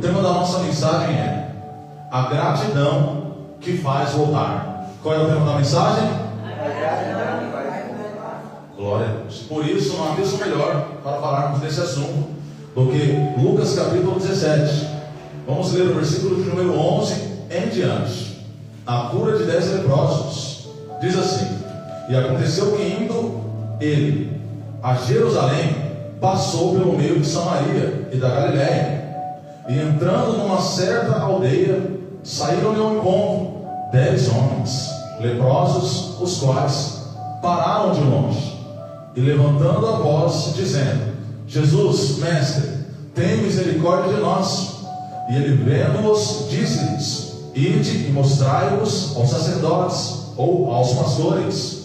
tema da nossa mensagem é a gratidão que faz voltar. Qual é o tema da mensagem? A gratidão que faz voltar. Glória a Deus. Por isso não há texto melhor para falarmos desse assunto do que Lucas capítulo 17. Vamos ler o versículo de número 11 em diante. A cura de 10 leprosos. Diz assim: e aconteceu que indo ele a Jerusalém, passou pelo meio de Samaria e da Galiléia, e entrando numa certa aldeia, saíram-lhe ao encontro 10 homens leprosos, os quais pararam de longe, e levantando a voz, dizendo: Jesus, mestre, tem misericórdia de nós. E ele, vendo-os, disse-lhes: ide e mostrai-vos aos sacerdotes ou aos pastores.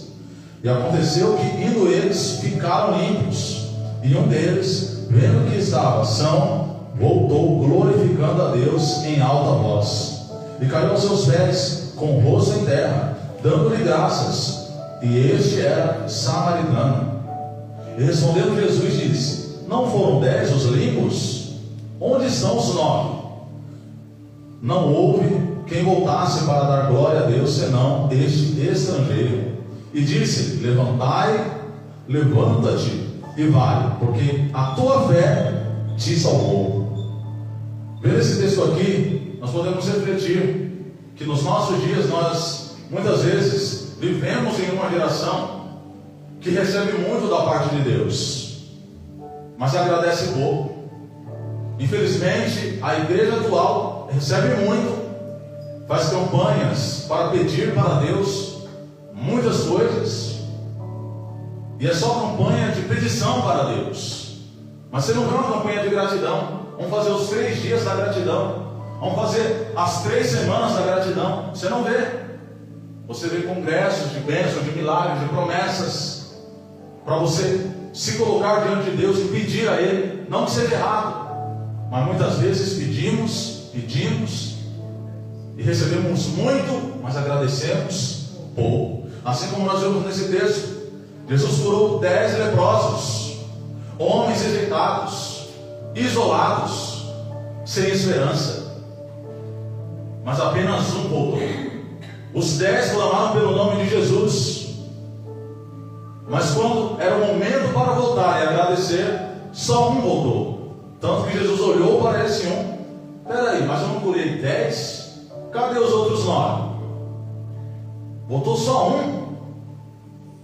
E aconteceu que, indo eles, ficaram limpos. E um deles, vendo que estava são, voltou glorificando a Deus em alta voz, e caiu aos seus pés com o rosto em terra, dando-lhe graças. E este era samaritano. E respondendo Jesus, disse: não foram 10 os limpos? Onde estão os 9? Não houve quem voltasse para dar glória a Deus, senão este estrangeiro. E disse: levanta-te e vai, porque a tua fé te salvou. Vendo esse texto aqui, nós podemos refletir que nos nossos dias nós muitas vezes vivemos em uma geração que recebe muito da parte de Deus, mas agradece pouco. Infelizmente, a igreja atual recebe muito, faz campanhas para pedir para Deus muitas coisas, e é só campanha de petição para Deus, mas você não vê uma campanha de gratidão. Vamos fazer os 3 dias da gratidão, vamos fazer as 3 semanas da gratidão. Você não vê. Você vê congressos de bênçãos, de milagres, de promessas, para você se colocar diante de Deus e pedir a Ele. Não que seja errado, mas muitas vezes pedimos e recebemos muito, mas agradecemos pouco. Assim como nós vemos nesse texto, Jesus curou 10 leprosos, homens rejeitados, isolados, sem esperança, mas apenas um voltou. Os 10 clamaram pelo nome de Jesus, mas quando era o momento para voltar e agradecer, só um voltou. Tanto que Jesus olhou para esse um: peraí, mas eu não curei 10? Cadê os outros 9? Voltou só um.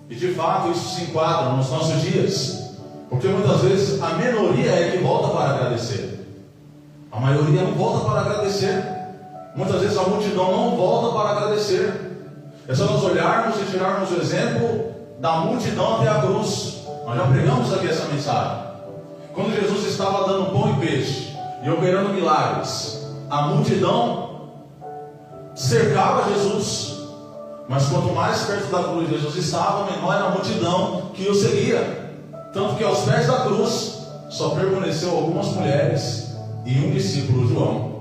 E de fato isso se enquadra nos nossos dias, porque muitas vezes a minoria é que volta para agradecer, a maioria não volta para agradecer. Muitas vezes a multidão não volta para agradecer. É só nós olharmos e tirarmos o exemplo da multidão até a cruz. Nós já pregamos aqui essa mensagem. Quando Jesus estava dando pão e peixe e operando milagres, a multidão cercava Jesus, mas quanto mais perto da cruz Jesus estava, menor era a multidão que o seguia. Tanto que aos pés da cruz só permaneceu algumas mulheres e um discípulo, João.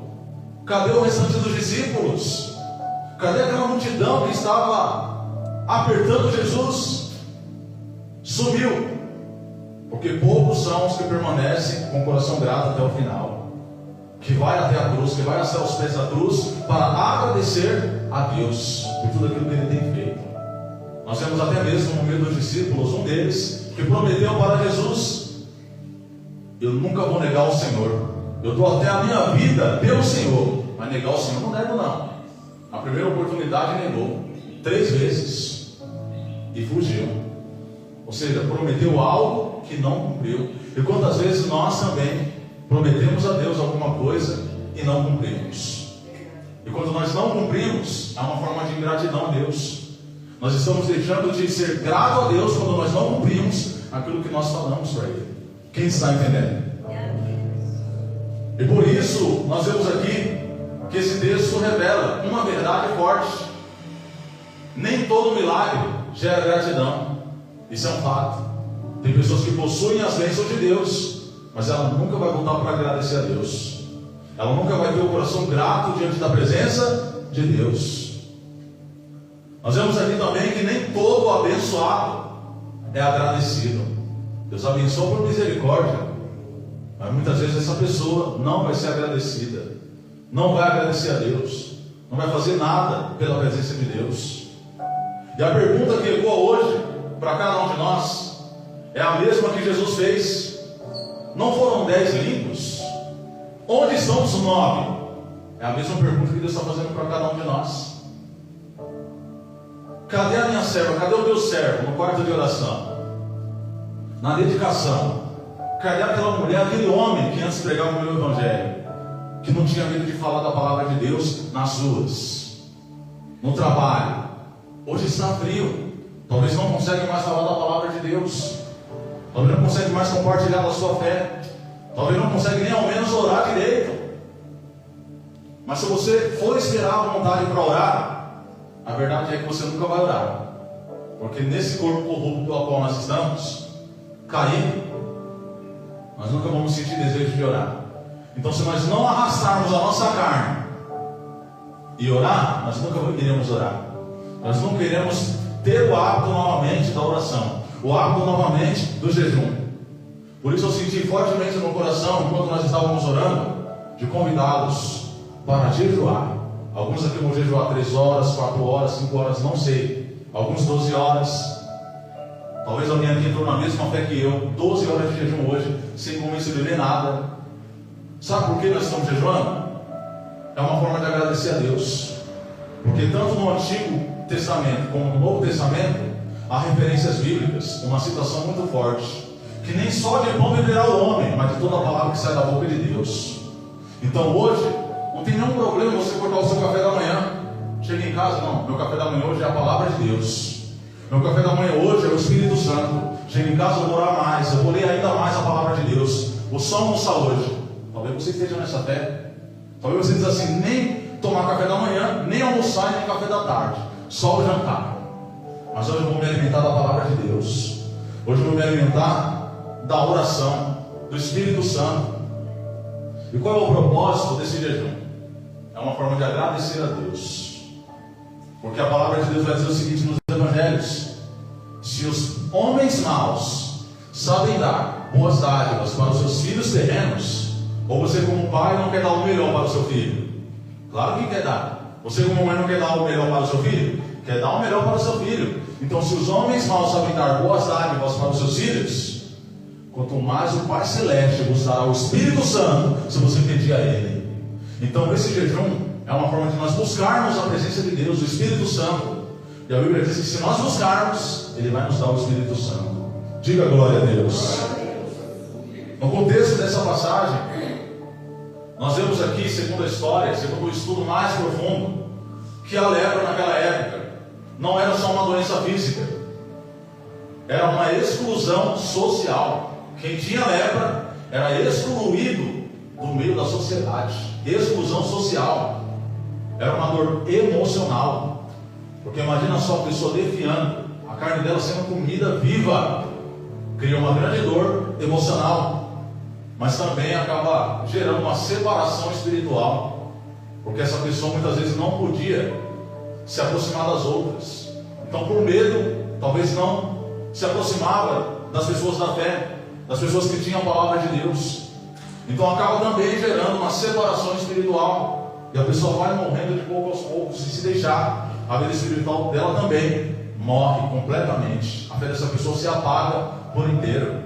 Cadê o restante dos discípulos? Cadê aquela multidão que estava apertando Jesus? Sumiu. Porque poucos são os que permanecem com o coração grato até o final, que vai até a cruz, que vai até os pés da cruz para agradecer a Deus por tudo aquilo que Ele tem feito. Nós vemos até mesmo no meio dos discípulos, um deles que prometeu para Jesus: eu nunca vou negar o Senhor, eu dou até a minha vida pelo Senhor. Mas negar o Senhor não nego não. A primeira oportunidade negou 3 vezes e fugiu. Ou seja, prometeu algo que não cumpriu. E quantas vezes nós também prometemos a Deus alguma coisa e não cumprimos? E quando nós não cumprimos, é uma forma de ingratidão a Deus. Nós estamos deixando de ser grato a Deus quando nós não cumprimos aquilo que nós falamos para Ele. Quem está entendendo? E por isso nós vemos aqui que esse texto revela uma verdade forte: nem todo milagre gera gratidão. Isso é um fato. Tem pessoas que possuem as bênçãos de Deus, mas ela nunca vai voltar para agradecer a Deus. Ela nunca vai ter o coração grato diante da presença de Deus. Nós vemos aqui também que nem todo abençoado é agradecido. Deus abençoa por misericórdia, Mas muitas vezes essa pessoa não vai ser agradecida, não vai agradecer a Deus, não vai fazer nada pela presença de Deus. E a pergunta que ecoa hoje para cada um de nós é a mesma que Jesus fez. Não foram 10 limpos? Onde estão os 9? É a mesma pergunta que Deus está fazendo para cada um de nós. Cadê a minha serva? Cadê o meu servo no quarto de oração? Na dedicação? Cadê aquela mulher, aquele homem que antes pregava o meu evangelho, que não tinha medo de falar da palavra de Deus nas ruas, no trabalho? Hoje está frio, talvez não consegue mais falar da palavra de Deus, talvez não consegue mais compartilhar da sua fé, talvez não consegue nem ao menos orar direito. Mas se você for esperar a vontade para orar, a verdade é que você nunca vai orar, porque nesse corpo corrupto pelo qual nós estamos, caído, nós nunca vamos sentir desejo de orar. Então, se nós não arrastarmos a nossa carne e orar, nós nunca iremos orar. Nós não queremos ter o hábito novamente da oração, o hábito novamente do jejum. Por isso eu senti fortemente no coração, enquanto nós estávamos orando, de convidá-los para jejuar. Alguns aqui vão jejuar 3 horas, 4 horas, 5 horas, não sei. Alguns 12 horas. Talvez alguém aqui entrou na mesma fé que eu, 12 horas de jejum hoje, sem comer, sem beber nada. Sabe por que nós estamos jejuando? É uma forma de agradecer a Deus. Porque tanto no Antigo Testamento como no Novo Testamento há referências bíblicas, uma citação muito forte, que nem só de pão viverá o homem, mas de toda a palavra que sai da boca de Deus. Então hoje não tem nenhum problema você cortar o seu café da manhã. Chega em casa, não, meu café da manhã hoje é a palavra de Deus, meu café da manhã hoje é o Espírito Santo. Chega em casa, eu vou orar mais, eu vou ler ainda mais a palavra de Deus, vou só almoçar hoje. Talvez você esteja nessa fé, talvez você diz assim, nem tomar café da manhã, nem almoçar e nem café da tarde, só o jantar. Mas hoje eu vou me alimentar da palavra de Deus, hoje eu vou me alimentar da oração, do Espírito Santo. E qual é o propósito desse jejum? É uma forma de agradecer a Deus, porque a palavra de Deus vai dizer o seguinte nos Evangelhos: se os homens maus sabem dar boas dádivas para os seus filhos terrenos, ou você como pai não quer dar o melhor para o seu filho? Claro que quer dar. Você como mãe não quer dar o melhor para o seu filho? Quer dar o melhor para o seu filho. Então, se os homens maus sabem dar boas dádivas para os seus filhos, quanto mais o Pai Celeste vos dará o Espírito Santo, se você pedir a Ele. Então, esse jejum é uma forma de nós buscarmos a presença de Deus, o Espírito Santo. E a Bíblia diz que se nós buscarmos, Ele vai nos dar o Espírito Santo. Diga glória a Deus. No contexto dessa passagem, nós vemos aqui, segundo a história, segundo o estudo mais profundo, que a lepra naquela época não era só uma doença física, era uma exclusão social. Quem tinha lepra era excluído do meio da sociedade. Exclusão social. Era uma dor emocional. Porque imagina só a pessoa defiando, a carne dela sendo comida viva, cria uma grande dor emocional, mas também acaba gerando uma separação espiritual, porque essa pessoa muitas vezes não podia se aproximar das outras. Então, por medo, talvez não se aproximava das pessoas da fé, das pessoas que tinham a palavra de Deus. Então acaba também gerando uma separação espiritual, e a pessoa vai morrendo de pouco aos poucos. E se deixar, a vida espiritual dela também morre completamente. A fé dessa pessoa se apaga por inteiro.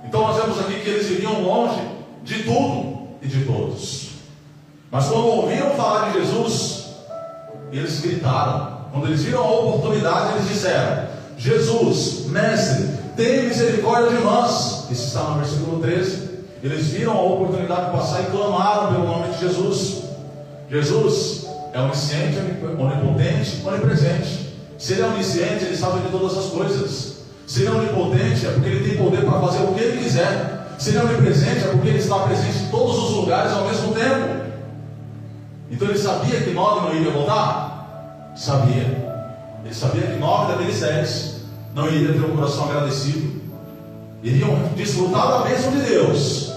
Então nós vemos aqui que eles viviam longe de tudo e de todos, mas quando ouviram falar de Jesus, eles gritaram. Quando eles viram a oportunidade, eles disseram: Jesus, mestre, tem misericórdia de nós. Isso está no versículo 13. Eles viram a oportunidade de passar e clamaram pelo nome de Jesus. Jesus é onisciente, onipotente, onipresente. Se Ele é onisciente, Ele sabe de todas as coisas. Se Ele é onipotente, é porque Ele tem poder para fazer o que Ele quiser. Se Ele é onipresente, é porque Ele está presente em todos os lugares ao mesmo tempo. Então Ele sabia que 9 não iria voltar? Sabia. Ele sabia que 9 daqueles 10 não iriam ter um coração agradecido, iriam desfrutar da bênção de Deus,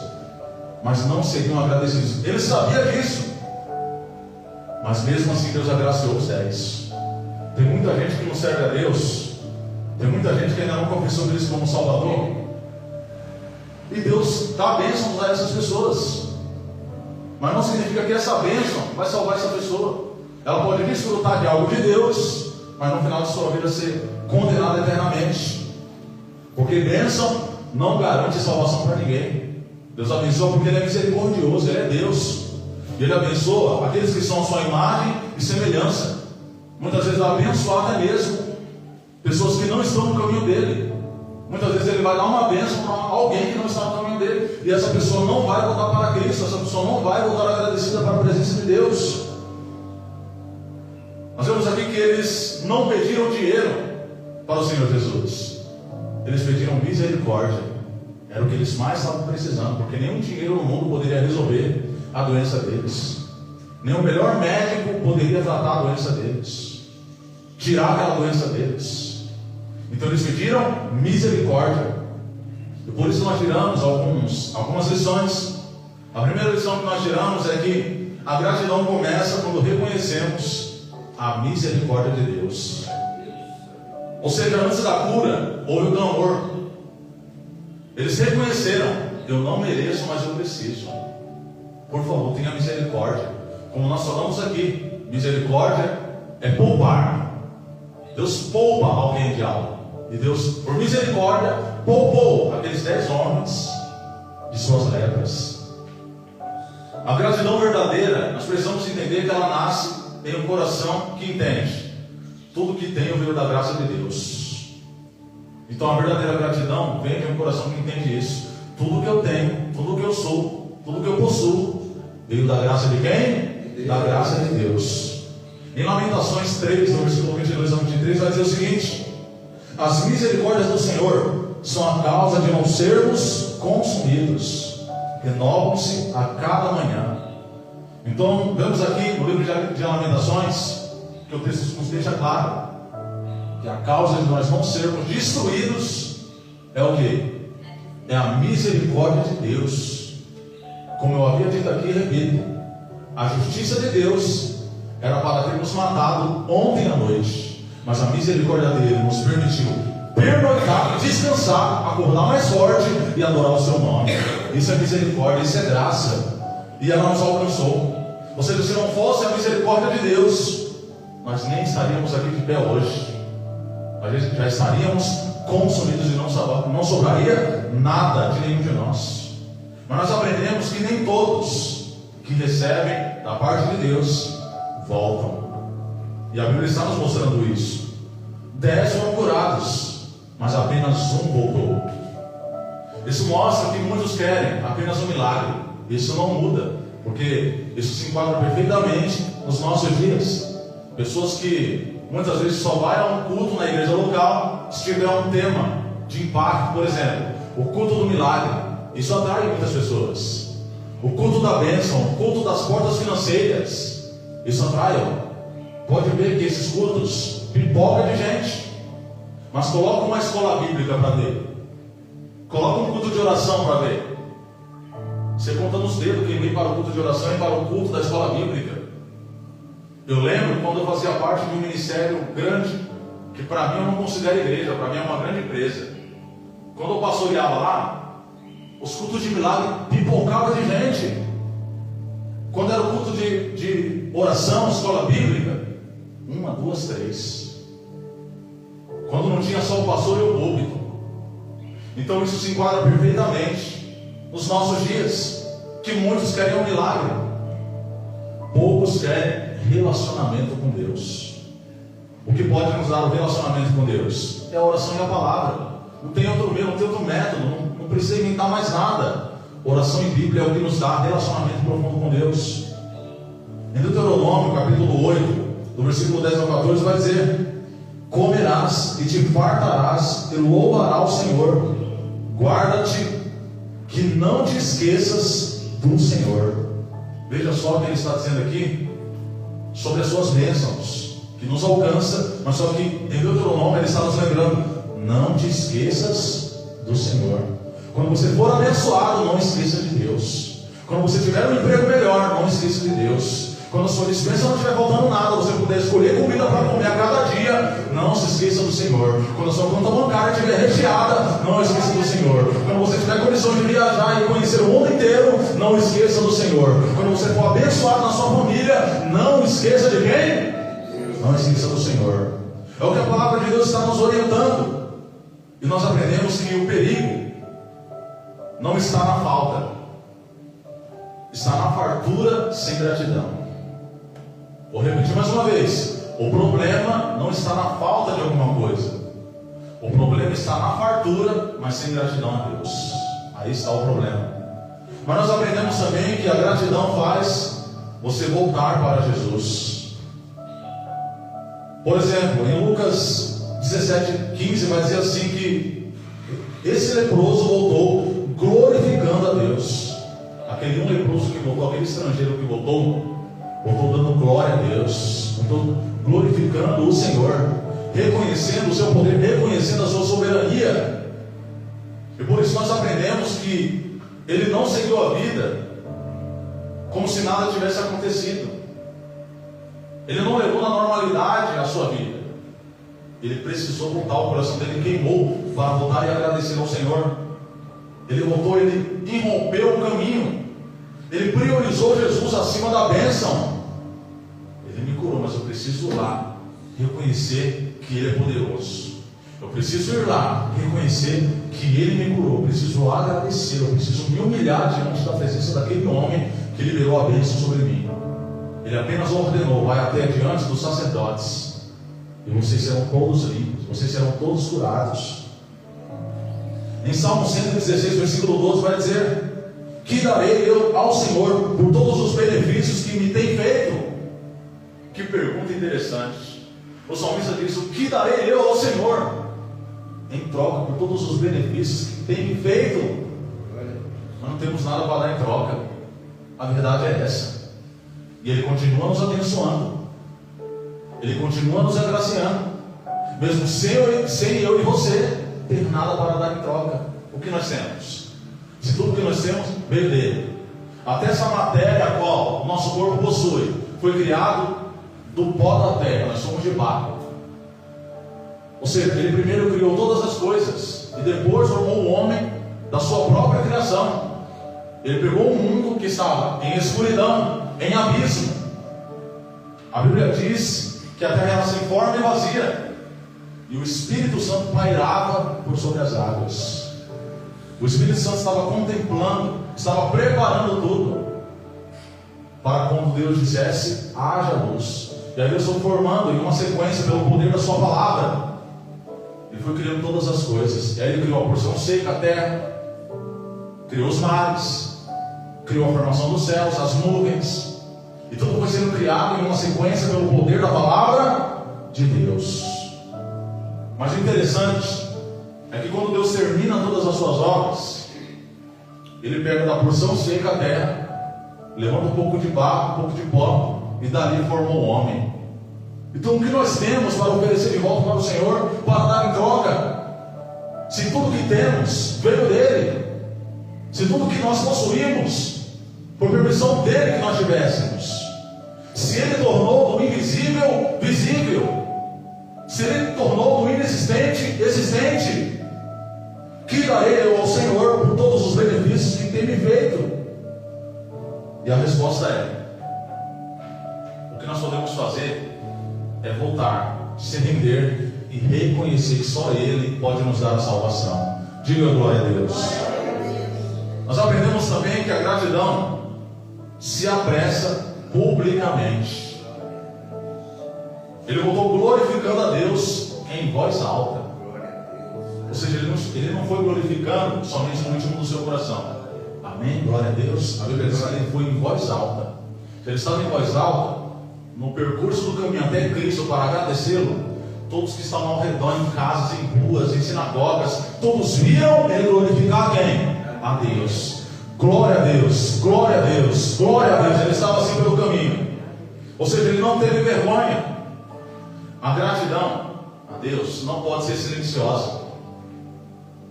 mas não seriam agradecidos. Ele sabia disso, mas mesmo assim Deus agraciou os 10. Tem muita gente que não serve a Deus, tem muita gente que ainda não confessou Cristo como Salvador, E Deus dá bênçãos a essas pessoas. Mas não significa que essa bênção vai salvar essa pessoa. Ela pode desfrutar de algo de Deus, mas no final de sua vida ser condenada eternamente. Porque bênção não garante salvação para ninguém. Deus abençoa porque Ele é misericordioso, Ele é Deus. E Ele abençoa aqueles que são sua imagem e semelhança. Muitas vezes Ele abençoa até mesmo pessoas que não estão no caminho dEle. Muitas vezes Ele vai dar uma bênção para alguém que não está no caminho dEle. E essa pessoa não vai voltar para Cristo. Essa pessoa não vai voltar agradecida para a presença de Deus. Nós vemos aqui que eles não pediram dinheiro para o Senhor Jesus. Eles pediram misericórdia. Era o que eles mais estavam precisando, porque nenhum dinheiro no mundo poderia resolver a doença deles. Nenhum melhor médico poderia tratar a doença deles, tirar aquela doença deles. Então eles pediram misericórdia. E por isso nós tiramos algumas lições. A primeira lição que nós tiramos é que a gratidão começa quando reconhecemos a misericórdia de Deus. Ou seja, antes da cura, houve o clamor. Eles reconheceram: eu não mereço, mas eu preciso. Por favor, tenha misericórdia. Como nós falamos aqui, misericórdia é poupar. Deus poupa alguém de algo. E Deus, por misericórdia, poupou aqueles 10 homens de suas lepras. A gratidão verdadeira, nós precisamos entender que ela nasce em um coração que entende: tudo que tenho veio da graça de Deus. Então a verdadeira gratidão vem de um coração que entende isso. Tudo que eu tenho, tudo que eu sou, tudo que eu possuo, veio da graça de quem? Da graça de Deus. Em Lamentações 3, no versículo 22 a 23, vai dizer o seguinte: as misericórdias do Senhor são a causa de não sermos consumidos, renovam-se a cada manhã. Então vemos aqui no livro de Lamentações que o texto nos deixa claro que a causa de nós não sermos destruídos é o que? É a misericórdia de Deus. Como eu havia dito aqui, repito, a justiça de Deus era para termos matado ontem à noite, mas a misericórdia dele nos permitiu pernoitar, descansar, acordar mais forte e adorar o seu nome. Isso é misericórdia, isso é graça, e ela nos alcançou. Ou seja, se não fosse a misericórdia de Deus, nós nem estaríamos aqui de pé hoje. Nós já estaríamos consumidos e não sobraria nada de nenhum de nós. Mas nós aprendemos que nem todos que recebem da parte de Deus voltam. E a Bíblia está nos mostrando isso. 10 foram curados, mas apenas um voltou. Isso mostra que muitos querem apenas um milagre. Isso não muda, porque isso se enquadra perfeitamente nos nossos dias. Pessoas que muitas vezes só vai a um culto na igreja local se tiver um tema de impacto. Por exemplo, o culto do milagre. Isso atrai muitas pessoas. O culto da bênção, o culto das portas financeiras. Isso atrai. Pode ver que esses cultos pipoca de gente. Mas coloca uma escola bíblica para ver. Coloca um culto de oração para ver. Você conta nos dedos quem vem para o culto de oração e para o culto da escola bíblica. Eu lembro quando eu fazia parte de um ministério grande, que para mim eu não considero igreja, para mim é uma grande empresa. Quando eu pastoreava lá, os cultos de milagre pipocavam de gente. Quando era o culto de oração, escola bíblica, 1, 2, 3. Quando não tinha só o pastor e o púlpito. Então isso se enquadra perfeitamente nos nossos dias, que muitos querem um milagre, poucos querem relacionamento com Deus. O que pode nos dar o relacionamento com Deus é a oração e a palavra. Não tem outro meio, não tem outro método, não precisa inventar mais nada. Oração e Bíblia é o que nos dá relacionamento profundo com Deus. Em Deuteronômio capítulo 8, do versículo 10 ao 14, vai dizer: comerás e te fartarás e louvarás o Senhor. Guarda-te que não te esqueças do Senhor. Veja só o que ele está dizendo aqui sobre as suas bênçãos que nos alcança, mas só que em Deuteronômio ele está nos lembrando: não te esqueças do Senhor. Quando você for abençoado, não esqueça de Deus. Quando você tiver um emprego melhor, não esqueça de Deus. Quando a sua despensa não estiver faltando nada, você puder escolher comida para comer a cada dia, não se esqueça do Senhor. Quando a sua conta bancária estiver recheada, não esqueça do Senhor. Quando você tiver condições de viajar e conhecer o mundo inteiro, não esqueça do Senhor. Quando você for abençoado na sua família, não esqueça de quem? Não esqueça do Senhor. É o que a palavra de Deus está nos orientando. E nós aprendemos que o perigo não está na falta, está na fartura sem gratidão. Vou repetir mais uma vez: o problema não está na falta de alguma coisa, o problema está na fartura, mas sem gratidão a Deus. Aí está o problema. Mas nós aprendemos também que a gratidão faz você voltar para Jesus. Por exemplo, em Lucas 17:15 vai dizer assim que esse leproso voltou glorificando a Deus. Aquele um leproso que voltou, aquele estrangeiro que voltou dando glória a Deus, voltou glorificando o Senhor, reconhecendo o seu poder, reconhecendo a sua soberania. E por isso nós aprendemos que ele não seguiu a vida como se nada tivesse acontecido. Ele não levou na normalidade a sua vida. Ele precisou voltar, o coração dele queimou para voltar e agradecer ao Senhor. Ele voltou, ele irrompeu o caminho. Ele priorizou Jesus acima da bênção. Ele me curou, mas eu preciso ir lá reconhecer que Ele é poderoso. Eu preciso ir lá reconhecer que Ele me curou. Eu preciso agradecer, eu preciso me humilhar diante da presença daquele homem que liberou a bênção sobre mim. Ele apenas ordenou: vai até diante dos sacerdotes, e vocês serão todos limpos, vocês serão todos curados. Em Salmo 116, versículo 12 vai dizer: que darei eu ao Senhor por todos os benefícios que me tem feito? Que pergunta interessante. O salmista diz: o que darei eu ao Senhor em troca por todos os benefícios que tem me feito? Nós não temos nada para dar em troca. A verdade é essa. E Ele continua nos abençoando, Ele continua nos agraciando, mesmo sem eu e você ter nada para dar em troca. O que nós temos? Se tudo que nós temos veio dele. Até essa matéria a qual o nosso corpo possui foi criado do pó da terra. Nós somos de barro. Ou seja, Ele primeiro criou todas as coisas e depois formou o homem da sua própria criação. Ele pegou um mundo que estava em escuridão, em abismo. A Bíblia diz que a terra era sem forma e vazia, e o Espírito Santo pairava por sobre as águas. O Espírito Santo estava contemplando, estava preparando tudo para quando Deus dissesse: haja luz. E aí Deus foi formando em uma sequência pelo poder da sua palavra. Ele foi criando todas as coisas. E aí Ele criou a porção seca, a terra, criou os mares, criou a formação dos céus, as nuvens, e tudo foi sendo criado em uma sequência pelo poder da palavra de Deus. Mas o interessante é que quando Deus termina todas as suas obras, Ele pega da porção seca a terra, levanta um pouco de barro, um pouco de pó, e dali formou o homem. Então o que nós temos para oferecer de volta para o Senhor, para dar em troca? Se tudo que temos veio dele, se tudo que nós possuímos, por permissão dele que nós tivéssemos, se Ele tornou do invisível visível, se Ele tornou do inexistente existente, que darei eu ao Senhor por todos os benefícios que tem me feito? E a resposta é: o que nós podemos fazer é voltar, se render e reconhecer que só Ele pode nos dar a salvação. Diga glória a Deus. Nós aprendemos também que a gratidão se apressa publicamente. Ele voltou glorificando a Deus em voz alta. Ou seja, ele não foi glorificando somente no íntimo do seu coração. Amém? Glória a Deus. A Bíblia diz que ele foi em voz alta. Ele estava em voz alta no percurso do caminho até Cristo para agradecê-lo. Todos que estavam ao redor, em casas, em ruas, em sinagogas, todos viram ele glorificar quem? A Deus. Glória a Deus, glória a Deus, glória a Deus. Ele estava assim pelo caminho. Ou seja, ele não teve vergonha. A gratidão a Deus não pode ser silenciosa.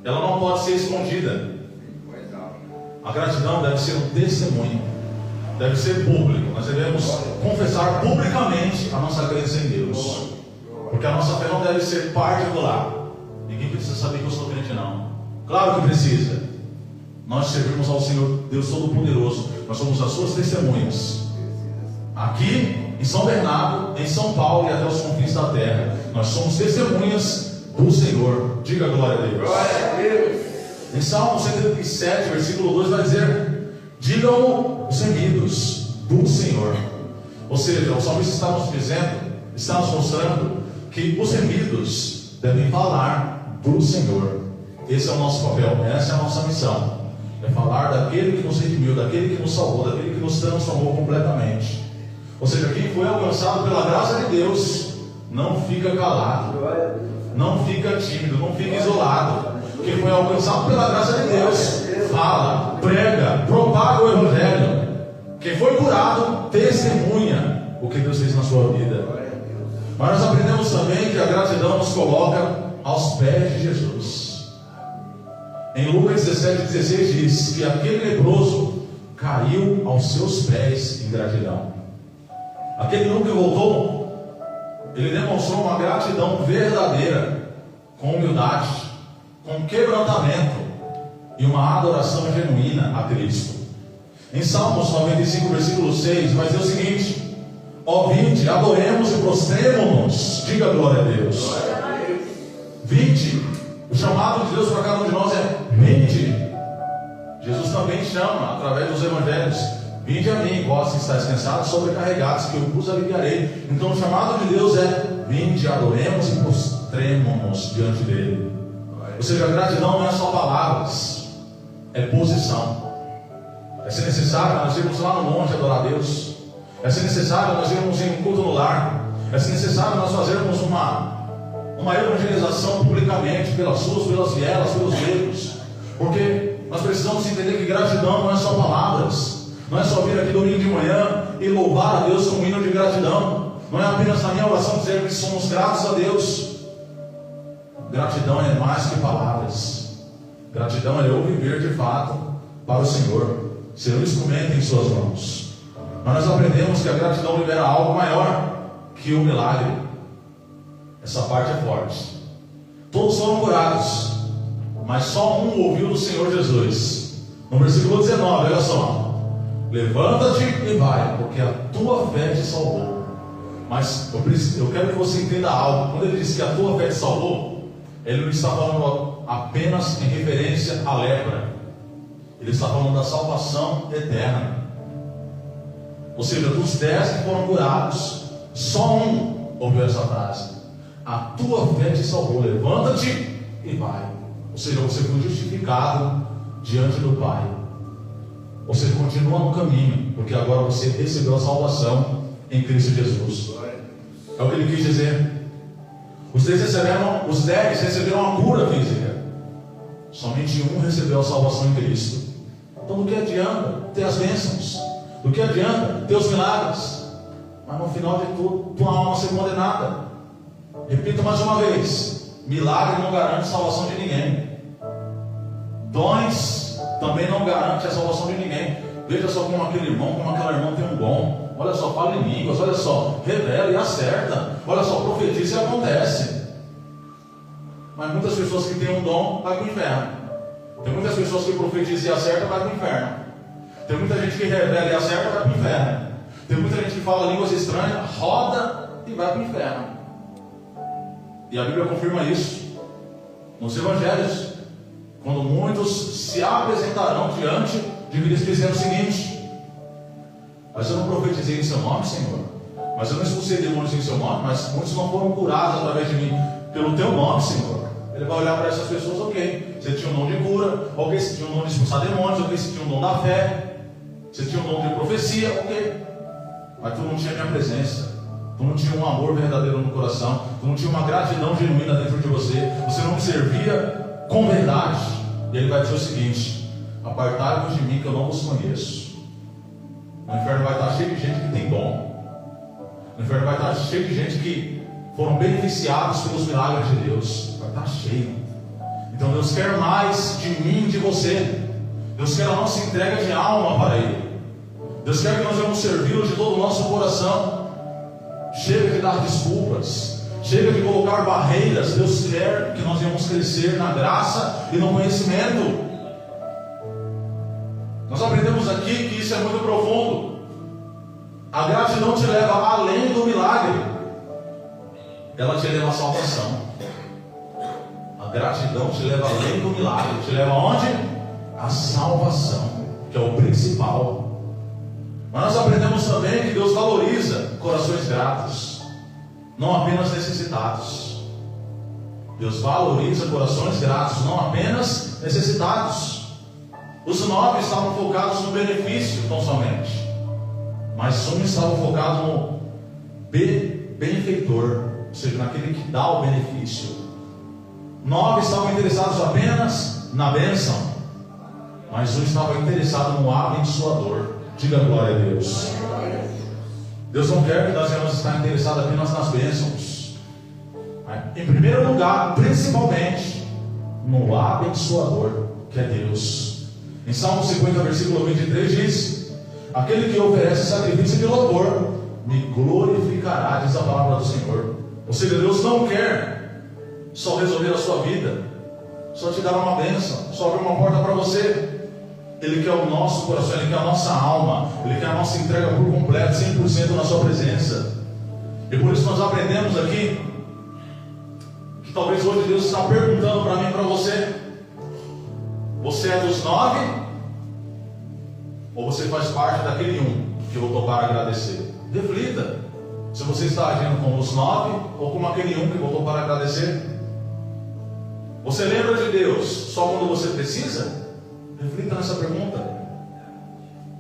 Ela não pode ser escondida. A gratidão deve ser um testemunho. deve ser público. Nós devemos confessar publicamente a nossa crença em Deus. Porque a nossa fé não deve ser particular. Ninguém precisa saber que eu sou crente, não. Claro que precisa. Nós servimos ao Senhor Deus Todo-Poderoso. Nós somos as suas testemunhas. Aqui em São Bernardo, em São Paulo e até os confins da terra. Nós somos testemunhas do Senhor. Diga glória a Deus. Glória a Deus. Em Salmo 137, versículo 2 vai dizer: digam os gemidos do Senhor. Ou seja, o salmista está nos dizendo, está nos mostrando que os gemidos devem falar do Senhor. Esse é o nosso papel, essa é a nossa missão. É falar daquele que nos redimiu, daquele que nos salvou, daquele que nos transformou completamente. Ou seja, quem foi alcançado pela graça de Deus não fica calado, não fica tímido, não fica isolado. Quem foi alcançado pela graça de Deus fala, prega, propaga o Evangelho. Quem foi curado testemunha o que Deus fez na sua vida. Mas nós aprendemos também que a gratidão nos coloca aos pés de Jesus. Em Lucas 17,16 diz que aquele leproso caiu aos seus pés em gratidão. Aquele homem que voltou, ele demonstrou uma gratidão verdadeira, com humildade, com quebrantamento e uma adoração genuína a Cristo. Em Salmos 95, versículo 6, vai dizer o seguinte: ó, vinde, adoremos e prostremo-nos. Diga glória a Deus. Vinde, o chamado de Deus para cada um de nós é: vinde. Jesus também chama através dos evangelhos: vinde a mim, vós que estáis cansados, sobrecarregados, que eu vos aliviarei. Então o chamado de Deus é: vinde, adoremos e prostremo-nos diante dele. Ou seja, a gratidão não é só palavras, é posição. É ser necessário nós irmos lá no monte adorar a Deus. É ser necessário nós irmos em culto no lar. É ser necessário nós fazermos uma evangelização publicamente, pelas ruas, pelas vielas, pelos becos. Porque nós precisamos entender que gratidão não é só palavras. Não é só vir aqui domingo de manhã e louvar a Deus com um hino de gratidão. Não é apenas na minha oração dizer que somos gratos a Deus. Gratidão é mais que palavras. Gratidão é eu viver de fato para o Senhor, ser um instrumento em suas mãos. Mas nós aprendemos que a gratidão libera algo maior que o milagre. Essa parte é forte. Todos foram curados, mas só um ouviu do Senhor Jesus. No versículo 19, olha só: levanta-te e vai, porque a tua fé te salvou. Mas eu quero que você entenda algo. Quando ele diz que a tua fé te salvou, ele não está falando apenas em referência à lepra. Ele está falando da salvação eterna. Ou seja, dos 10 que foram curados, só um ouviu essa frase: a tua fé te salvou, levanta-te e vai. Ou seja, você foi justificado diante do Pai. Você continua no caminho, porque agora você recebeu a salvação em Cristo Jesus. É o que ele quis dizer. Os 10 receberam a cura física. Somente um recebeu a salvação em Cristo. Então do que adianta ter as bênçãos? Do que adianta ter os milagres? Mas no final de tudo, tua alma ser condenada. Repito mais uma vez: milagre não garante salvação de ninguém. Dons também não garante a salvação de ninguém. Veja só como aquele irmão, como aquela irmã tem um dom. Olha só, fala em línguas, olha só, revela e acerta. Olha só, profetiza e acontece. Mas muitas pessoas que têm um dom vai para o inferno. Tem muitas pessoas que profetizam e acertam, vai para o inferno. Tem muita gente que revela e acerta, vai para o inferno. Tem muita gente que fala línguas estranhas, roda e vai para o inferno. E a Bíblia confirma isso nos evangelhos, quando muitos se apresentarão diante de Cristo dizendo o seguinte: mas eu não profetizei em seu nome, Senhor, mas eu não expulsei demônios em seu nome, mas muitos não foram curados através de mim pelo teu nome, Senhor. Ele vai olhar para essas pessoas: ok, você tinha um dom de cura, ok, você tinha um dom de expulsar demônios, ok, você tinha um dom da fé, você tinha um dom de profecia, ok, mas tu não tinha minha presença, tu não tinha um amor verdadeiro no coração, tu não tinha uma gratidão genuína dentro de você, você não me servia com verdade. E ele vai dizer o seguinte: apartai-vos de mim, que eu não vos conheço. O inferno vai estar cheio de gente que tem dom. O inferno vai estar cheio de gente que foram beneficiados pelos milagres de Deus. Vai estar cheio. Então Deus quer mais de mim e de você. Deus quer a nossa entrega de alma para Ele. Deus quer que nós venhamos servi-lo de todo o nosso coração. Chega de dar desculpas, chega de colocar barreiras. Deus quer que nós venhamos crescer na graça e no conhecimento. Nós aprendemos aqui que isso é muito profundo. A gratidão te leva além do milagre, ela te leva à salvação. A gratidão te leva além do milagre, te leva aonde? À salvação, que é o principal. Mas nós aprendemos também que Deus valoriza corações gratos, não apenas necessitados. Deus valoriza corações gratos, não apenas necessitados. Os 9 estavam focados no benefício tão somente, mas um estava focado no benfeitor, ou seja, naquele que dá o benefício. 9 estavam interessados apenas na bênção, mas um estava interessado no abençoador. Diga glória a Deus. Deus não quer que nós venhamos estar interessados apenas nas bênçãos, mas, em primeiro lugar, principalmente no abençoador, que é Deus. Em Salmo 50, versículo 23 diz: aquele que oferece sacrifício de louvor me glorificará, diz a palavra do Senhor. Ou seja, Deus não quer só resolver a sua vida, só te dar uma bênção, só abrir uma porta para você. Ele quer o nosso coração, Ele quer a nossa alma, Ele quer a nossa entrega por completo, 100% na sua presença. E por isso nós aprendemos aqui que talvez hoje Deus está perguntando para mim e para você: você é dos 9? Ou você faz parte daquele 1 que voltou para agradecer? Reflita se você está agindo como os 9 ou como aquele 1 que voltou para agradecer. Você lembra de Deus só quando você precisa? Reflita nessa pergunta.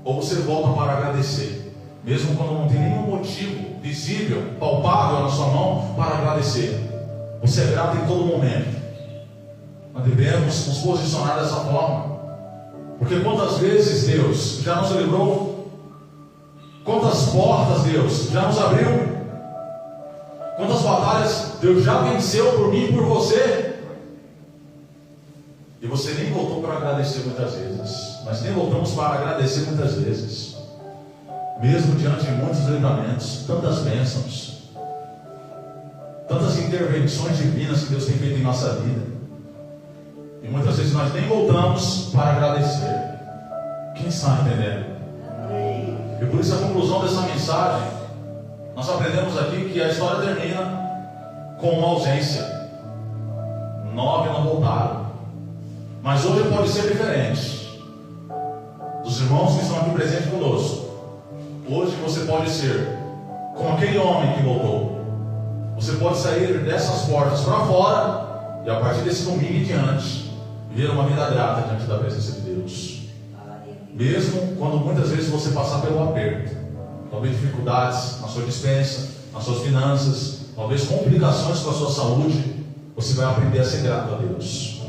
Ou você volta para agradecer, mesmo quando não tem nenhum motivo visível, palpável na sua mão para agradecer? Você é grato em todo momento. Nós devemos nos posicionar dessa forma, porque quantas vezes Deus já nos livrou, quantas portas Deus já nos abriu, quantas batalhas Deus já venceu por mim e por você, e você nem voltou para agradecer muitas vezes. Nós nem voltamos para agradecer muitas vezes, mesmo diante de muitos livramentos, tantas bênçãos, tantas intervenções divinas que Deus tem feito em nossa vida, e muitas vezes nós nem voltamos para agradecer. Quem está entendendo? E por isso a conclusão dessa mensagem, nós aprendemos aqui que a história termina com uma ausência. 9 não voltaram. Mas hoje pode ser diferente. Dos irmãos que estão aqui presentes conosco, hoje você pode ser como aquele homem que voltou. Você pode sair dessas portas para fora e a partir desse domingo em diante viver uma vida grata diante da presença de Deus, mesmo quando muitas vezes você passar pelo aperto, talvez dificuldades na sua despensa, nas suas finanças, talvez complicações com a sua saúde. Você vai aprender a ser grato a Deus.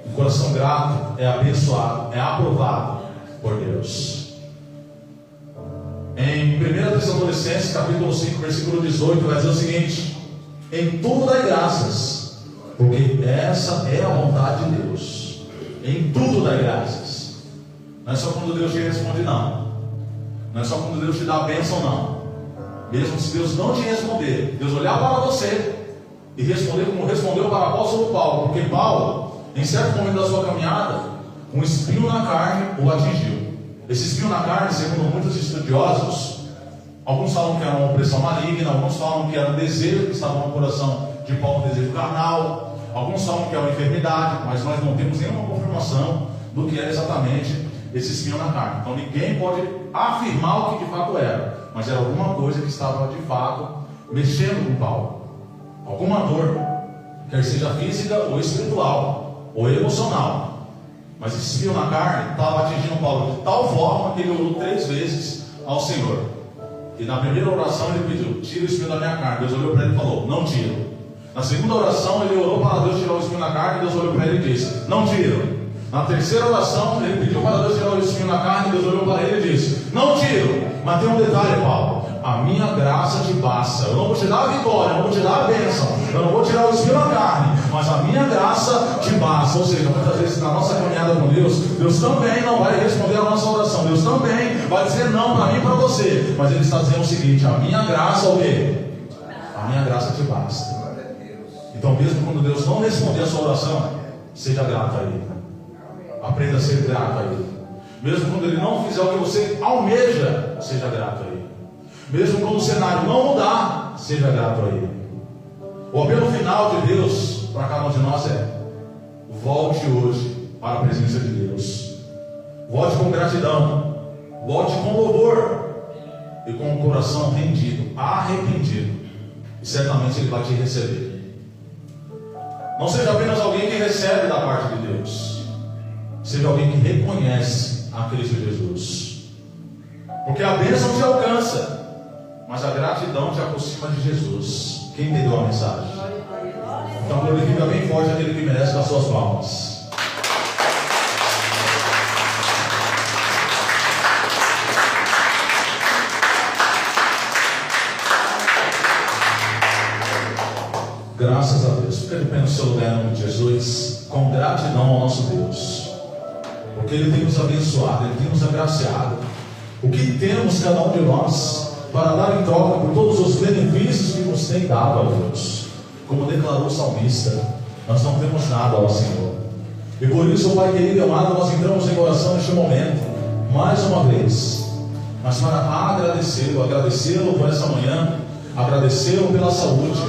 O coração grato é abençoado, é aprovado por Deus. Em 1 Tessalonicenses, capítulo 5, versículo 18, vai dizer o seguinte: em tudo dai graças, porque essa é a vontade de Deus. Em tudo dai graças. Não é só quando Deus te responde, não. Não é só quando Deus te dá a bênção, não. Mesmo se Deus não te responder, Deus olhar para você e responder como respondeu para o apóstolo Paulo, porque Paulo, em certo momento da sua caminhada, um espinho na carne o atingiu. Esse espinho na carne, segundo muitos estudiosos, alguns falam que era uma opressão maligna, alguns falam que era um desejo que estava no coração de Paulo, um desejo carnal, alguns falam que é uma enfermidade, mas nós não temos nenhuma confirmação do que era exatamente esse espinho na carne. Então ninguém pode afirmar o que de fato era, mas era alguma coisa que estava de fato mexendo com Paulo, alguma dor, quer seja física ou espiritual ou emocional. Mas esse espinho na carne estava atingindo Paulo de tal forma que ele orou 3 vezes ao Senhor. E na primeira oração ele pediu: tira o espinho da minha carne. Deus olhou para ele e falou: não tiro. Na segunda oração ele orou para Deus tirar o espinho na carne. Deus olhou para ele e disse: não tiro. Na terceira oração ele pediu para Deus tirar o espinho na carne. Deus olhou para ele e disse: não tiro. Mas tem um detalhe, Paulo: a minha graça te basta. Eu não vou te dar a vitória, eu não vou te dar a bênção, eu não vou tirar o espinho na carne, mas a minha graça te basta. Ou seja, muitas vezes na nossa caminhada com Deus, Deus também não vai responder a nossa oração, Deus também vai dizer não para mim e para você, mas Ele está dizendo o seguinte: a minha graça, o quê? A minha graça te basta. Então, mesmo quando Deus não responder a sua oração, seja grato a Ele. Aprenda a ser grato a Ele. Mesmo quando Ele não fizer o que você almeja, seja grato a Ele. Mesmo quando o cenário não mudar, seja grato a Ele. O apelo final de Deus para cada um de nós é: volte hoje para a presença de Deus. Volte com gratidão. Volte com louvor. E com o coração rendido, arrependido. E certamente Ele vai te receber. Não seja apenas alguém que recebe da parte de Deus. Seja alguém que reconhece a Cristo Jesus. Porque a bênção te alcança, mas a gratidão te aproxima de Jesus. Quem entendeu a mensagem? Então glorifica bem forte aquele que merece as suas palmas. Graças a Deus. Fica de pé no seu lugar em nome de Jesus, com gratidão ao nosso Deus, porque Ele tem nos abençoado, Ele tem nos agraciado. O que temos cada um de nós para dar em troca por todos os benefícios que nos tem dado a Deus? Como declarou o salmista, nós não temos nada ao Senhor. E por isso, Pai querido e amado, nós entramos em oração neste momento, mais uma vez, mas para agradecê-lo por essa manhã, agradecê-lo pela saúde,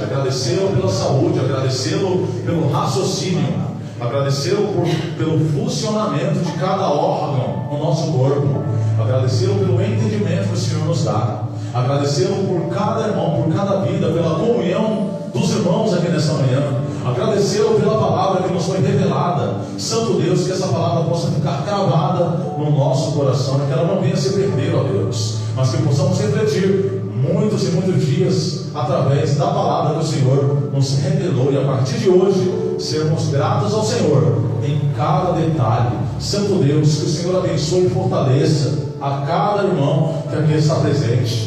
agradecê-lo pelo raciocínio, agradecê-lo pelo funcionamento de cada órgão no nosso corpo, agradecê-lo pelo entendimento que o Senhor nos dá, agradecê-lo por cada irmão, por cada vida, pela comunhão dos irmãos aqui nessa manhã, agradecê-lo pela palavra que nos foi revelada. Santo Deus, que essa palavra possa ficar cravada no nosso coração, que ela não venha se perder, ó Deus, mas que possamos refletir muitos e muitos dias através da palavra que o Senhor nos revelou, e a partir de hoje sermos gratos ao Senhor em cada detalhe. Santo Deus, que o Senhor abençoe e fortaleça a cada irmão que aqui está presente.